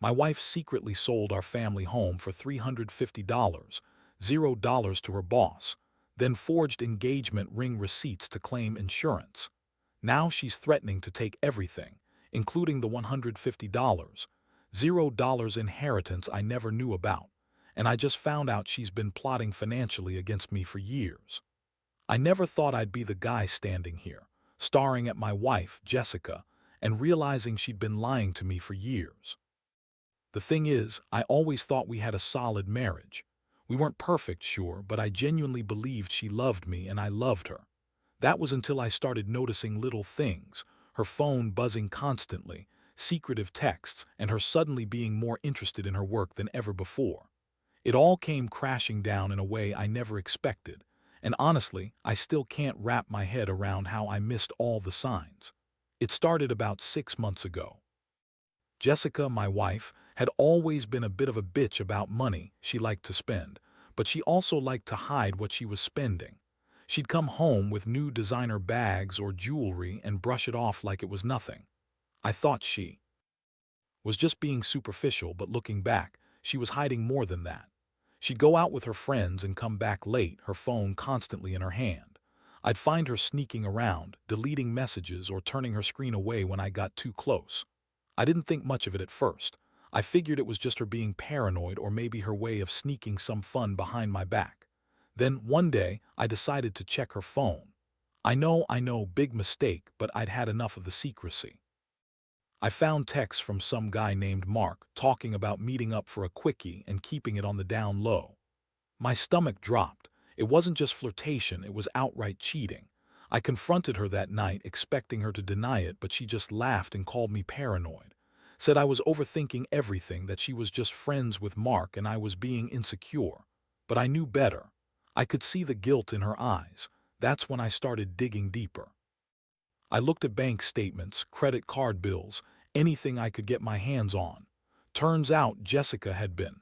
My wife secretly sold our family home for $350, $0 to her boss, then forged engagement ring receipts to claim insurance. Now she's threatening to take everything, including the $150, $0 inheritance I never knew about, and I just found out she's been plotting financially against me for years. I never thought I'd be the guy standing here, staring at my wife, Jessica, and realizing she'd been lying to me for years. The thing is, I always thought we had a solid marriage. We weren't perfect, sure, but I genuinely believed she loved me and I loved her. That was until I started noticing little things, her phone buzzing constantly, secretive texts, and her suddenly being more interested in her work than ever before. It all came crashing down in a way I never expected, and honestly, I still can't wrap my head around how I missed all the signs. It started about 6 months ago. Jessica, my wife, had always been a bit of a bitch about money she liked to spend, but she also liked to hide what she was spending. She'd come home with new designer bags or jewelry and brush it off like it was nothing. I thought she was just being superficial, but looking back, she was hiding more than that. She'd go out with her friends and come back late, her phone constantly in her hand. I'd find her sneaking around, deleting messages or turning her screen away when I got too close. I didn't think much of it at first. I figured it was just her being paranoid or maybe her way of sneaking some fun behind my back. Then, one day, I decided to check her phone. I know, big mistake, but I'd had enough of the secrecy. I found texts from some guy named Mark talking about meeting up for a quickie and keeping it on the down low. My stomach dropped. It wasn't just flirtation, it was outright cheating. I confronted her that night, expecting her to deny it, but she just laughed and called me paranoid. Said I was overthinking everything, that she was just friends with Mark and I was being insecure. But I knew better. I could see the guilt in her eyes. That's when I started digging deeper. I looked at bank statements, credit card bills, anything I could get my hands on. Turns out Jessica had been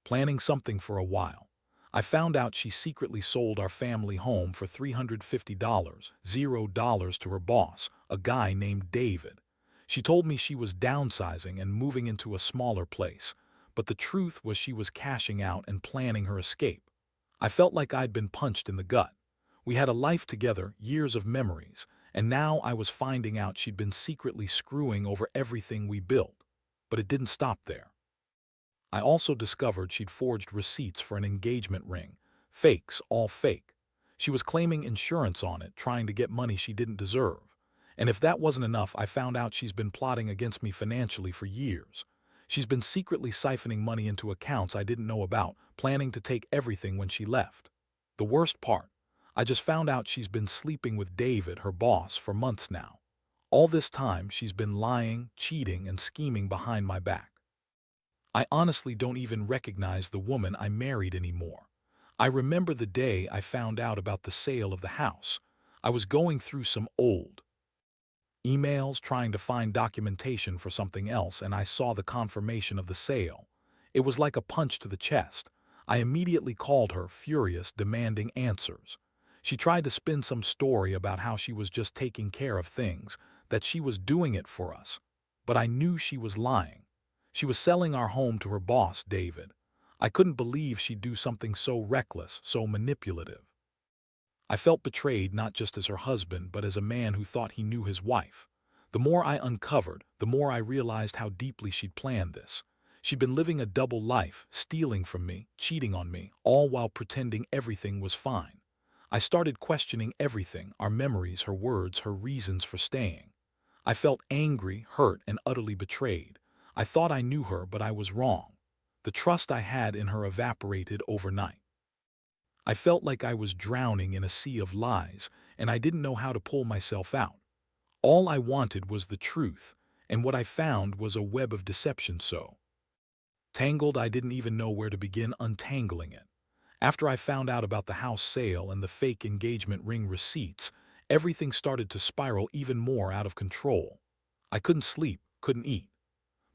planning something for a while. I found out she secretly sold our family home for $350, $0 to her boss, a guy named David. She told me she was downsizing and moving into a smaller place, but the truth was she was cashing out and planning her escape. I felt like I'd been punched in the gut. We had a life together, years of memories, and now I was finding out she'd been secretly screwing over everything we built. But it didn't stop there. I also discovered she'd forged receipts for an engagement ring. Fakes, all fake. She was claiming insurance on it, trying to get money she didn't deserve. And if that wasn't enough, I found out she's been plotting against me financially for years. She's been secretly siphoning money into accounts I didn't know about, planning to take everything when she left. The worst part, I just found out she's been sleeping with David, her boss, for months now. All this time, she's been lying, cheating, and scheming behind my back. I honestly don't even recognize the woman I married anymore. I remember the day I found out about the sale of the house. I was going through some old emails trying to find documentation for something else, and I saw the confirmation of the sale. It was like a punch to the chest. I immediately called her, furious, demanding answers. She tried to spin some story about how she was just taking care of things, that she was doing it for us. But I knew she was lying. She was selling our home to her boss, David. I couldn't believe she'd do something so reckless, so manipulative. I felt betrayed, not just as her husband, but as a man who thought he knew his wife. The more I uncovered, the more I realized how deeply she'd planned this. She'd been living a double life, stealing from me, cheating on me, all while pretending everything was fine. I started questioning everything, our memories, her words, her reasons for staying. I felt angry, hurt, and utterly betrayed. I thought I knew her, but I was wrong. The trust I had in her evaporated overnight. I felt like I was drowning in a sea of lies, and I didn't know how to pull myself out. All I wanted was the truth, and what I found was a web of deception so tangled I didn't even know where to begin untangling it. After I found out about the house sale and the fake engagement ring receipts, everything started to spiral even more out of control. I couldn't sleep, couldn't eat.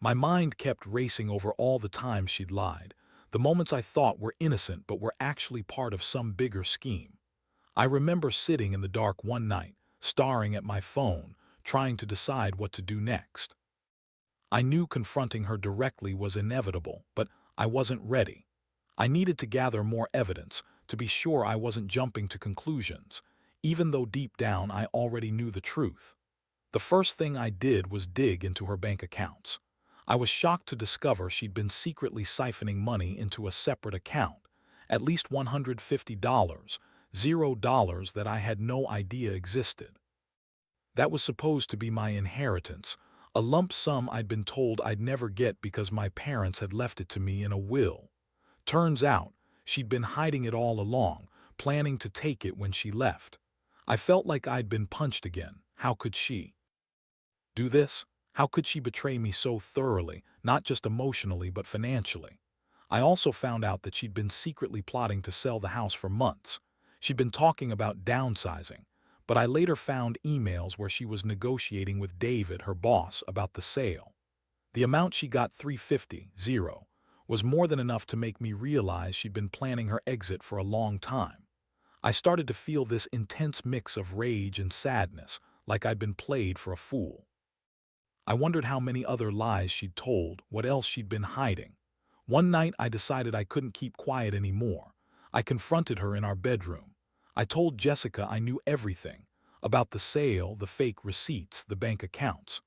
My mind kept racing over all the times she'd lied, the moments I thought were innocent but were actually part of some bigger scheme. I remember sitting in the dark one night, staring at my phone, trying to decide what to do next. I knew confronting her directly was inevitable, but I wasn't ready. I needed to gather more evidence to be sure I wasn't jumping to conclusions, even though deep down I already knew the truth. The first thing I did was dig into her bank accounts. I was shocked to discover she'd been secretly siphoning money into a separate account, at least $150, $0 that I had no idea existed. That was supposed to be my inheritance, a lump sum I'd been told I'd never get because my parents had left it to me in a will. Turns out, she'd been hiding it all along, planning to take it when she left. I felt like I'd been punched again. How could she do this? How could she betray me so thoroughly, not just emotionally but financially? I also found out that she'd been secretly plotting to sell the house for months. She'd been talking about downsizing, but I later found emails where she was negotiating with David, her boss, about the sale. The amount she got, 350, was more than enough to make me realize she'd been planning her exit for a long time. I started to feel this intense mix of rage and sadness, like I'd been played for a fool. I wondered how many other lies she'd told, what else she'd been hiding. One night I decided I couldn't keep quiet anymore. I confronted her in our bedroom. I told Jessica I knew everything about the sale, the fake receipts, the bank accounts.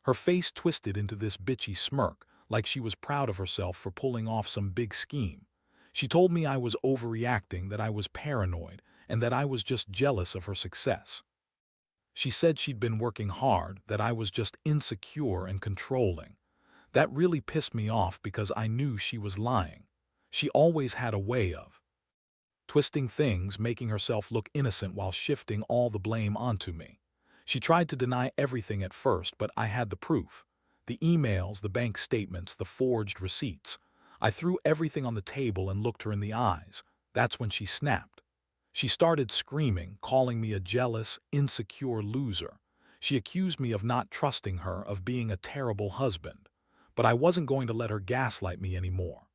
Her face twisted into this bitchy smirk, like she was proud of herself for pulling off some big scheme. She told me I was overreacting, that I was paranoid, and that I was just jealous of her success. She said she'd been working hard, that I was just insecure and controlling. That really pissed me off because I knew she was lying. She always had a way of twisting things, making herself look innocent while shifting all the blame onto me. She tried to deny everything at first, but I had the proof. The emails, the bank statements, the forged receipts. I threw everything on the table and looked her in the eyes. That's when she snapped. She started screaming, calling me a jealous, insecure loser. She accused me of not trusting her, of being a terrible husband. But I wasn't going to let her gaslight me anymore.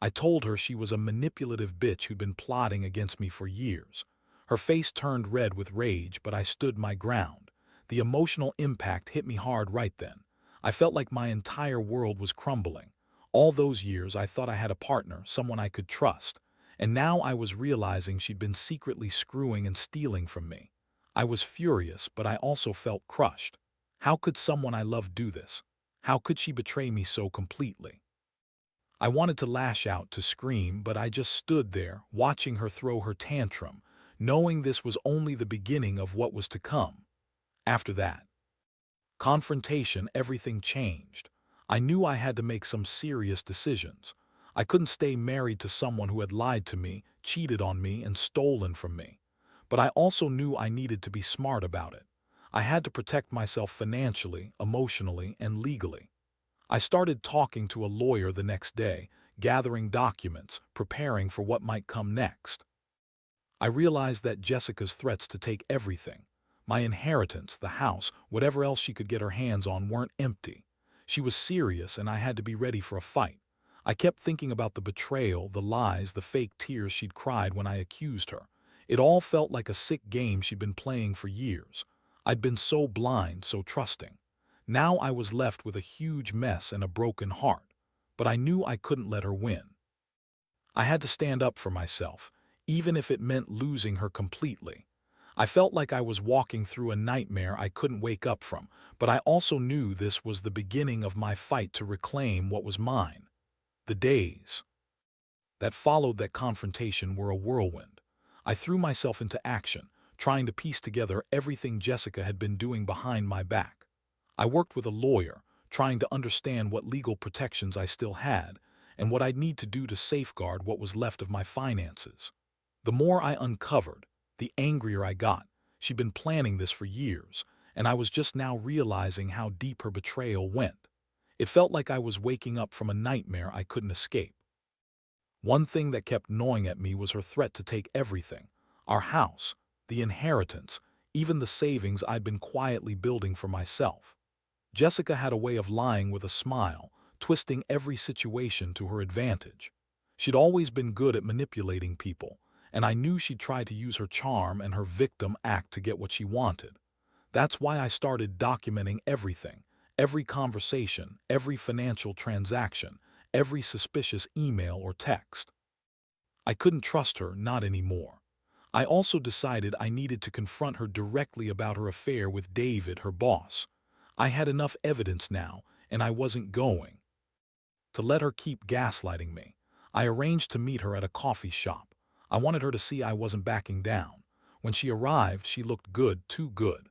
I told her she was a manipulative bitch who'd been plotting against me for years. Her face turned red with rage, but I stood my ground. The emotional impact hit me hard right then. I felt like my entire world was crumbling. All those years I thought I had a partner, someone I could trust. And now I was realizing she'd been secretly screwing and stealing from me. I was furious, but I also felt crushed. How could someone I loved do this? How could she betray me so completely? I wanted to lash out, to scream, but I just stood there, watching her throw her tantrum, knowing this was only the beginning of what was to come. After that confrontation, everything changed. I knew I had to make some serious decisions. I couldn't stay married to someone who had lied to me, cheated on me, and stolen from me. But I also knew I needed to be smart about it. I had to protect myself financially, emotionally, and legally. I started talking to a lawyer the next day, gathering documents, preparing for what might come next. I realized that Jessica's threats to take everything, my inheritance, the house, whatever else she could get her hands on, weren't empty. She was serious, and I had to be ready for a fight. I kept thinking about the betrayal, the lies, the fake tears she'd cried when I accused her. It all felt like a sick game she'd been playing for years. I'd been so blind, so trusting. Now I was left with a huge mess and a broken heart, but I knew I couldn't let her win. I had to stand up for myself, even if it meant losing her completely. I felt like I was walking through a nightmare I couldn't wake up from, but I also knew this was the beginning of my fight to reclaim what was mine. The days that followed that confrontation were a whirlwind. I threw myself into action, trying to piece together everything Jessica had been doing behind my back. I worked with a lawyer, trying to understand what legal protections I still had and what I'd need to do to safeguard what was left of my finances. The more I uncovered, the angrier I got. She'd been planning this for years, and I was just now realizing how deep her betrayal went. It felt like I was waking up from a nightmare I couldn't escape. One thing that kept gnawing at me was her threat to take everything: our house, the inheritance, even the savings I'd been quietly building for myself. Jessica had a way of lying with a smile, twisting every situation to her advantage. She'd always been good at manipulating people, and I knew she'd try to use her charm and her victim act to get what she wanted. That's why I started documenting everything, Every conversation, every financial transaction, every suspicious email or text. I couldn't trust her, not anymore. I also decided I needed to confront her directly about her affair with David, her boss. I had enough evidence now, and I wasn't going to let her keep gaslighting me. I arranged to meet her at a coffee shop. I wanted her to see I wasn't backing down. When she arrived, she looked good, too good.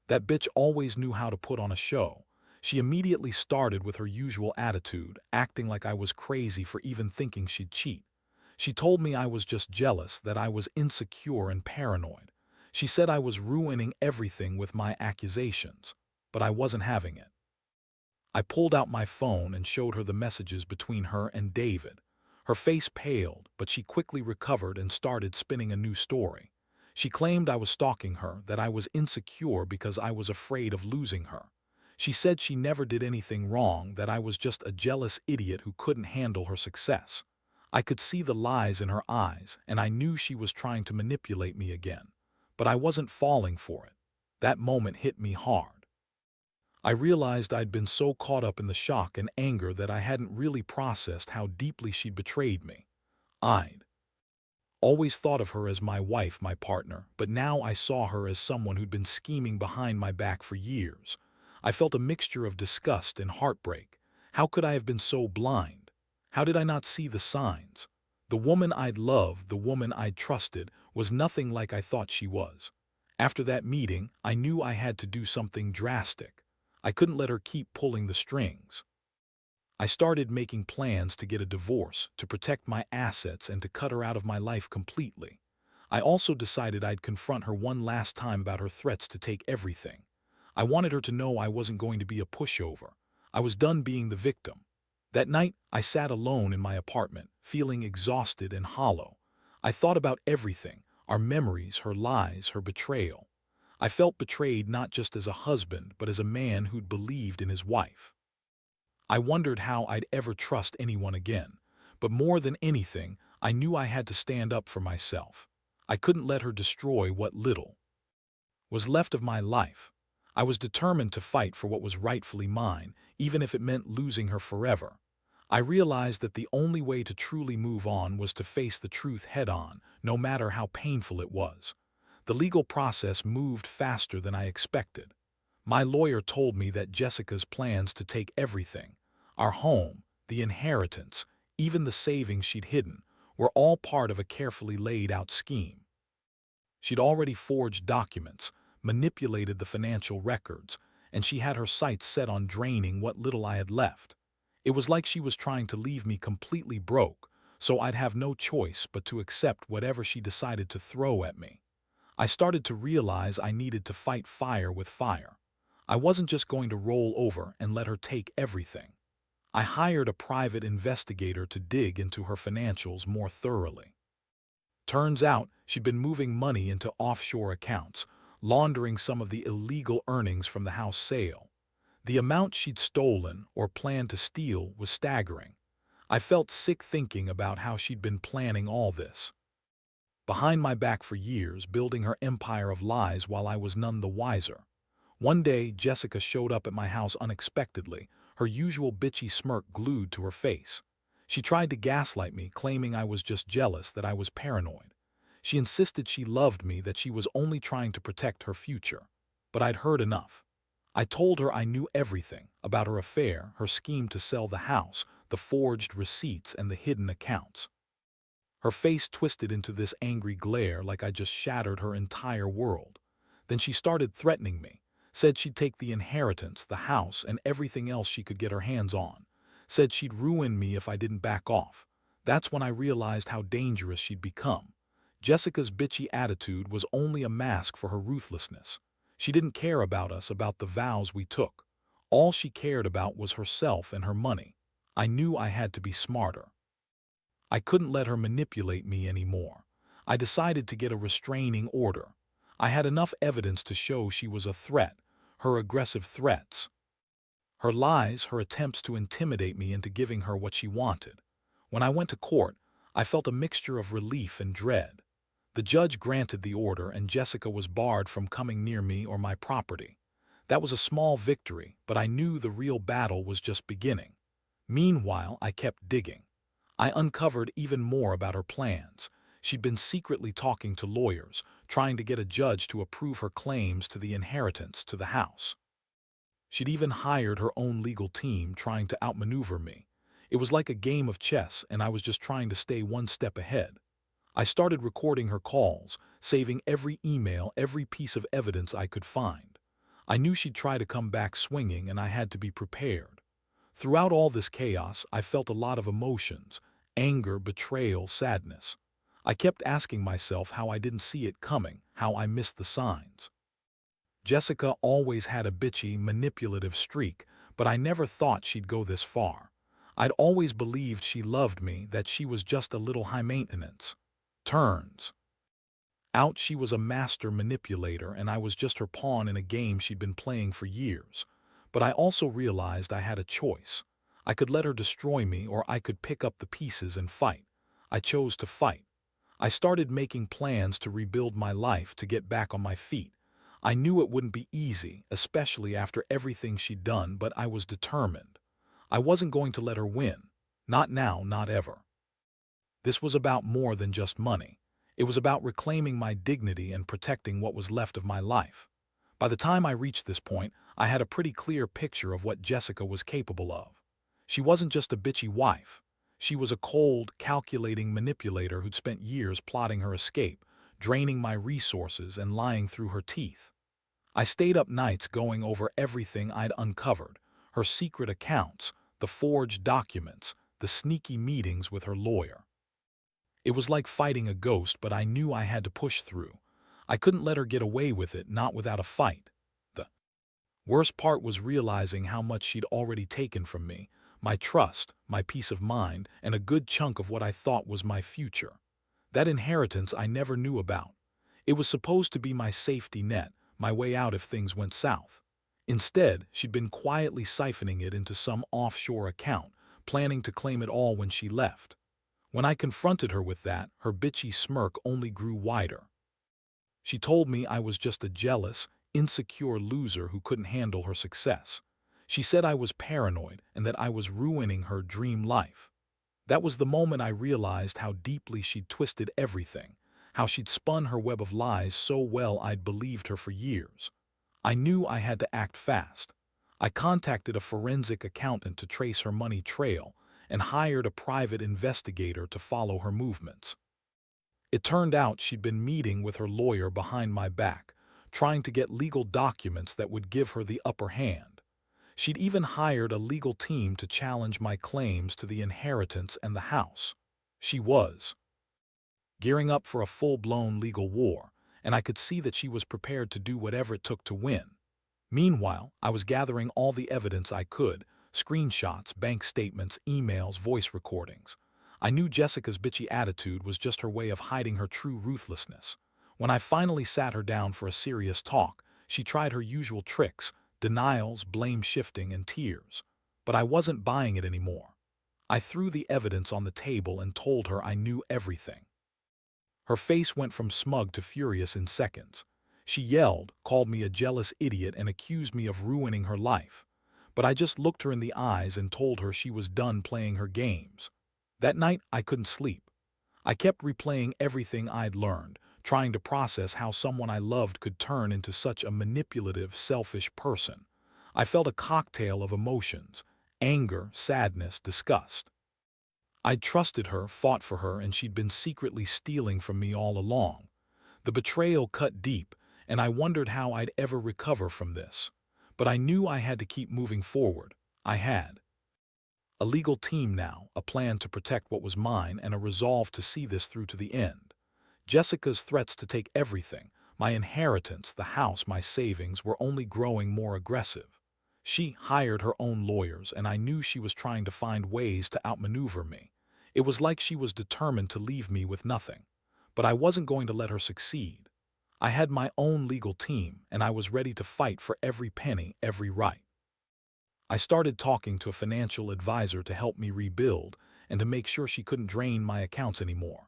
That bitch always knew how to put on a show. She immediately started with her usual attitude, acting like I was crazy for even thinking she'd cheat. She told me I was just jealous, that I was insecure and paranoid. She said I was ruining everything with my accusations, but I wasn't having it. I pulled out my phone and showed her the messages between her and David. Her face paled, but she quickly recovered and started spinning a new story. She claimed I was stalking her, that I was insecure because I was afraid of losing her. She said she never did anything wrong, that I was just a jealous idiot who couldn't handle her success. I could see the lies in her eyes, and I knew she was trying to manipulate me again. But I wasn't falling for it. That moment hit me hard. I realized I'd been so caught up in the shock and anger that I hadn't really processed how deeply she'd betrayed me. I'd always thought of her as my wife, my partner, but now I saw her as someone who'd been scheming behind my back for years. I felt a mixture of disgust and heartbreak. How could I have been so blind? How did I not see the signs? The woman I'd loved, the woman I'd trusted, was nothing like I thought she was. After that meeting, I knew I had to do something drastic. I couldn't let her keep pulling the strings. I started making plans to get a divorce, to protect my assets, and to cut her out of my life completely. I also decided I'd confront her one last time about her threats to take everything. I wanted her to know I wasn't going to be a pushover. I was done being the victim. That night, I sat alone in my apartment, feeling exhausted and hollow. I thought about everything, our memories, her lies, her betrayal. I felt betrayed not just as a husband, but as a man who'd believed in his wife. I wondered how I'd ever trust anyone again. But more than anything, I knew I had to stand up for myself. I couldn't let her destroy what little was left of my life. I was determined to fight for what was rightfully mine, even if it meant losing her forever. I realized that the only way to truly move on was to face the truth head-on, no matter how painful it was. The legal process moved faster than I expected. My lawyer told me that Jessica's plans to take everything, our home, the inheritance, even the savings she'd hidden, were all part of a carefully laid-out scheme. She'd already forged documents, manipulated the financial records, and she had her sights set on draining what little I had left. It was like she was trying to leave me completely broke, so I'd have no choice but to accept whatever she decided to throw at me. I started to realize I needed to fight fire with fire. I wasn't just going to roll over and let her take everything. I hired a private investigator to dig into her financials more thoroughly. Turns out she'd been moving money into offshore accounts, laundering some of the illegal earnings from the house sale. The amount she'd stolen or planned to steal was staggering. I felt sick thinking about how she'd been planning all this behind my back for years, building her empire of lies while I was none the wiser. One day, Jessica showed up at my house unexpectedly, her usual bitchy smirk glued to her face. She tried to gaslight me, claiming I was just jealous, that I was paranoid. She insisted she loved me, that she was only trying to protect her future. But I'd heard enough. I told her I knew everything about her affair, her scheme to sell the house, the forged receipts, and the hidden accounts. Her face twisted into this angry glare like I just shattered her entire world. Then she started threatening me, said she'd take the inheritance, the house, and everything else she could get her hands on, said she'd ruin me if I didn't back off. That's when I realized how dangerous she'd become. Jessica's bitchy attitude was only a mask for her ruthlessness. She didn't care about us, about the vows we took. All she cared about was herself and her money. I knew I had to be smarter. I couldn't let her manipulate me anymore. I decided to get a restraining order. I had enough evidence to show she was a threat, her aggressive threats, her lies, her attempts to intimidate me into giving her what she wanted. When I went to court, I felt a mixture of relief and dread. The judge granted the order, and Jessica was barred from coming near me or my property. That was a small victory, but I knew the real battle was just beginning. Meanwhile, I kept digging. I uncovered even more about her plans. She'd been secretly talking to lawyers, trying to get a judge to approve her claims to the inheritance to the house. She'd even hired her own legal team, trying to outmaneuver me. It was like a game of chess, and I was just trying to stay one step ahead. I started recording her calls, saving every email, every piece of evidence I could find. I knew she'd try to come back swinging, and I had to be prepared. Throughout all this chaos, I felt a lot of emotions: anger, betrayal, sadness. I kept asking myself how I didn't see it coming, how I missed the signs. Jessica always had a bitchy, manipulative streak, but I never thought she'd go this far. I'd always believed she loved me, that she was just a little high maintenance. Turns out she was a master manipulator, and I was just her pawn in a game she'd been playing for years. But I also realized I had a choice. I could let her destroy me, or I could pick up the pieces and fight. I chose to fight. I started making plans to rebuild my life, to get back on my feet. I knew it wouldn't be easy, especially after everything she'd done, but I was determined. I wasn't going to let her win. Not now, not ever. This was about more than just money. It was about reclaiming my dignity and protecting what was left of my life. By the time I reached this point, I had a pretty clear picture of what Jessica was capable of. She wasn't just a bitchy wife. She was a cold, calculating manipulator who'd spent years plotting her escape, draining my resources and lying through her teeth. I stayed up nights going over everything I'd uncovered: her secret accounts, the forged documents, the sneaky meetings with her lawyer. It was like fighting a ghost, but I knew I had to push through. I couldn't let her get away with it, not without a fight. The worst part was realizing how much she'd already taken from me: my trust, my peace of mind, and a good chunk of what I thought was my future. That inheritance I never knew about. It was supposed to be my safety net, my way out if things went south. Instead, she'd been quietly siphoning it into some offshore account, planning to claim it all when she left. When I confronted her with that, her bitchy smirk only grew wider. She told me I was just a jealous, insecure loser who couldn't handle her success. She said I was paranoid and that I was ruining her dream life. That was the moment I realized how deeply she'd twisted everything, how she'd spun her web of lies so well I'd believed her for years. I knew I had to act fast. I contacted a forensic accountant to trace her money trail and hired a private investigator to follow her movements. It turned out she'd been meeting with her lawyer behind my back, trying to get legal documents that would give her the upper hand. She'd even hired a legal team to challenge my claims to the inheritance and the house. She was gearing up for a full-blown legal war, and I could see that she was prepared to do whatever it took to win. Meanwhile, I was gathering all the evidence I could: screenshots, bank statements, emails, voice recordings. I knew Jessica's bitchy attitude was just her way of hiding her true ruthlessness. When I finally sat her down for a serious talk, she tried her usual tricks: denials, blame shifting, and tears. But I wasn't buying it anymore. I threw the evidence on the table and told her I knew everything. Her face went from smug to furious in seconds. She yelled, called me a jealous idiot, and accused me of ruining her life. But I just looked her in the eyes and told her she was done playing her games. That night, I couldn't sleep. I kept replaying everything I'd learned, trying to process how someone I loved could turn into such a manipulative, selfish person. I felt a cocktail of emotions: anger, sadness, disgust. I'd trusted her, fought for her, and she'd been secretly stealing from me all along. The betrayal cut deep, and I wondered how I'd ever recover from this. But I knew I had to keep moving forward. I had a legal team now, a plan to protect what was mine, and a resolve to see this through to the end. Jessica's threats to take everything, my inheritance, the house, my savings, were only growing more aggressive. She hired her own lawyers, and I knew she was trying to find ways to outmaneuver me. It was like she was determined to leave me with nothing. But I wasn't going to let her succeed. I had my own legal team, and I was ready to fight for every penny, every right. I started talking to a financial advisor to help me rebuild and to make sure she couldn't drain my accounts anymore.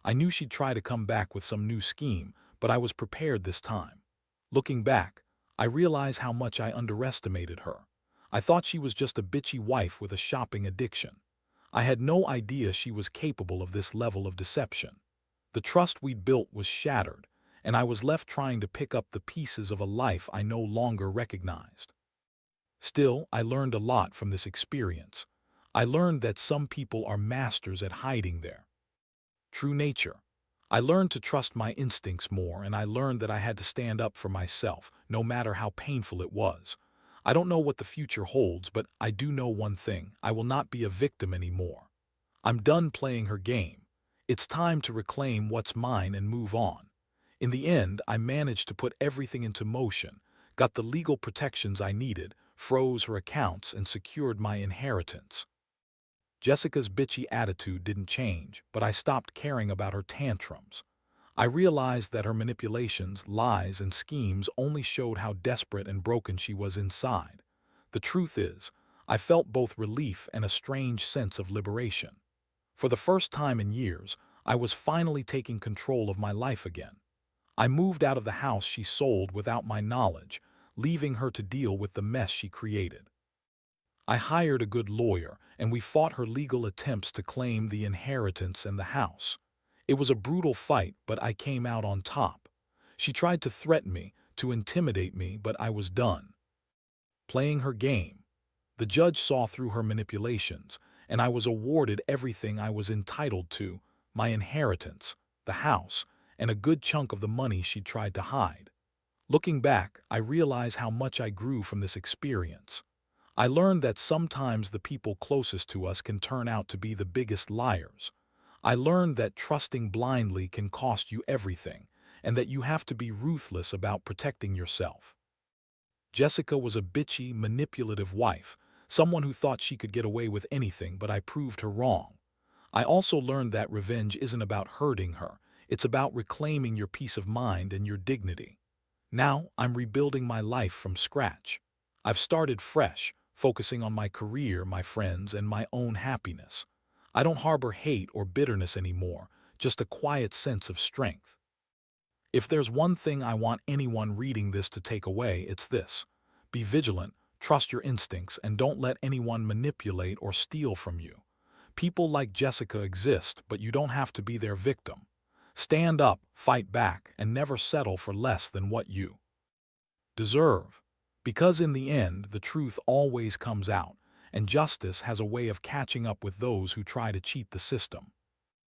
I knew she'd try to come back with some new scheme, but I was prepared this time. Looking back, I realize how much I underestimated her. I thought she was just a bitchy wife with a shopping addiction. I had no idea she was capable of this level of deception. The trust we built was shattered, and I was left trying to pick up the pieces of a life I no longer recognized. Still, I learned a lot from this experience. I learned that some people are masters at hiding their true nature. I learned to trust my instincts more, and I learned that I had to stand up for myself, no matter how painful it was. I don't know what the future holds, but I do know one thing: I will not be a victim anymore. I'm done playing her game. It's time to reclaim what's mine and move on. In the end, I managed to put everything into motion, got the legal protections I needed, froze her accounts, and secured my inheritance. Jessica's bitchy attitude didn't change, but I stopped caring about her tantrums. I realized that her manipulations, lies, and schemes only showed how desperate and broken she was inside. The truth is, I felt both relief and a strange sense of liberation. For the first time in years, I was finally taking control of my life again. I moved out of the house she sold without my knowledge, leaving her to deal with the mess she created. I hired a good lawyer, and we fought her legal attempts to claim the inheritance and the house. It was a brutal fight, but I came out on top. She tried to threaten me, to intimidate me, but I was done playing her game. The judge saw through her manipulations, and I was awarded everything I was entitled to: my inheritance, the house, and a good chunk of the money she'd tried to hide. Looking back, I realize how much I grew from this experience. I learned that sometimes the people closest to us can turn out to be the biggest liars. I learned that trusting blindly can cost you everything, and that you have to be ruthless about protecting yourself. Jessica was a bitchy, manipulative wife, someone who thought she could get away with anything, but I proved her wrong. I also learned that revenge isn't about hurting her, it's about reclaiming your peace of mind and your dignity. Now, I'm rebuilding my life from scratch. I've started fresh, focusing on my career, my friends, and my own happiness. I don't harbor hate or bitterness anymore, just a quiet sense of strength. If there's one thing I want anyone reading this to take away, it's this: be vigilant, trust your instincts, and don't let anyone manipulate or steal from you. People like Jessica exist, but you don't have to be their victim. Stand up, fight back, and never settle for less than what you deserve. Because in the end, the truth always comes out, and justice has a way of catching up with those who try to cheat the system.